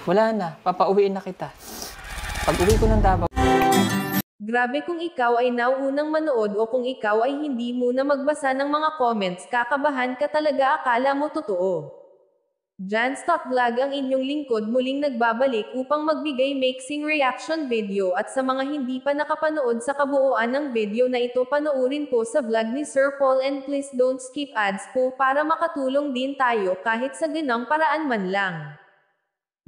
Wala na, papauwiin na kita. Pag-uwi ko ng Davao. Grabe kung ikaw ay nauunang manood o kung ikaw ay hindi muna magbasa ng mga comments, kakabahan ka talaga, akala mo totoo. Jan Stock Vlog ang inyong lingkod muling nagbabalik upang magbigay mixing reaction video, at sa mga hindi pa nakapanood sa kabuuan ng video na ito, panoorin po sa vlog ni Sir Paul, and please don't skip ads po para makatulong din tayo kahit sa ganang paraan man lang.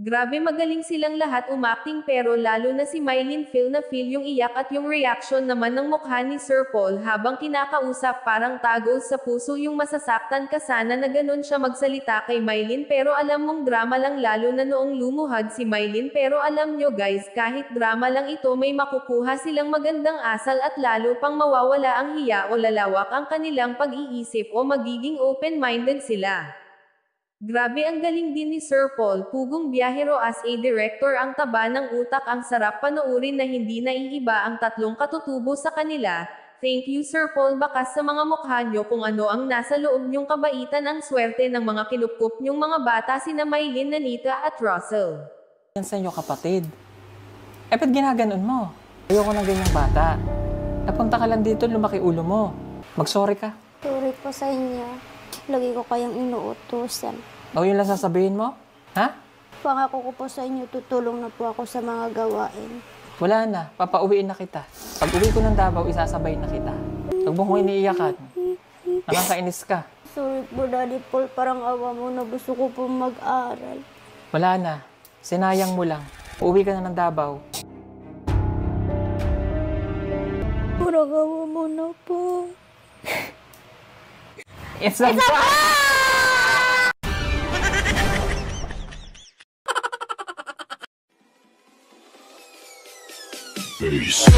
Grabe, magaling silang lahat umakting, pero lalo na si Mylene, feel na feel yung iyak at yung reaction naman ng mukha ni Sir Paul habang kinakausap, parang tago sa puso yung masasaktan ka sana na ganun siya magsalita kay Mylene, pero alam mong drama lang, lalo na noong lumuhad si Mylene. Pero alam nyo guys, kahit drama lang ito, may makukuha silang magandang asal at lalo pang mawawala ang hiya o lalawak ang kanilang pag-iisip o magiging open-minded sila. Grabe, ang galing din ni Sir Paul, pugong biyahero as a director, ang taba ng utak, ang sarap panoorin na hindi naiiba ang tatlong katutubo sa kanila. Thank you Sir Paul, bakas sa mga mukha nyo kung ano ang nasa loob nyong kabaitan, ang swerte ng mga kinupkup nyong mga bata, sina Mylene, Nanita at Russell. Yan sa inyo kapatid. Ba't ginaganon mo? Ayoko ng ganyang bata. Napunta ka lang dito, lumaki ulo mo. Mag-sorry ka. Sorry po sa inyo. Lagi ko kayong inuutusan. O yun lang sasabihin mo? Ha? Pangako ko po sa inyo, tutulong na po ako sa mga gawain. Wala na, papauwiin na kita. Pag-uwi ko ng Davao, isasabay na kita. Huwag mo kong iniiyakan. Nakakainis ka. Sorry po Daddy Paul, parang awa mo na, gusto ko po mag-aral. Wala na, sinayang mo lang. Uuwi ka na ng Davao. Parang awa mo na po. It's a Peace.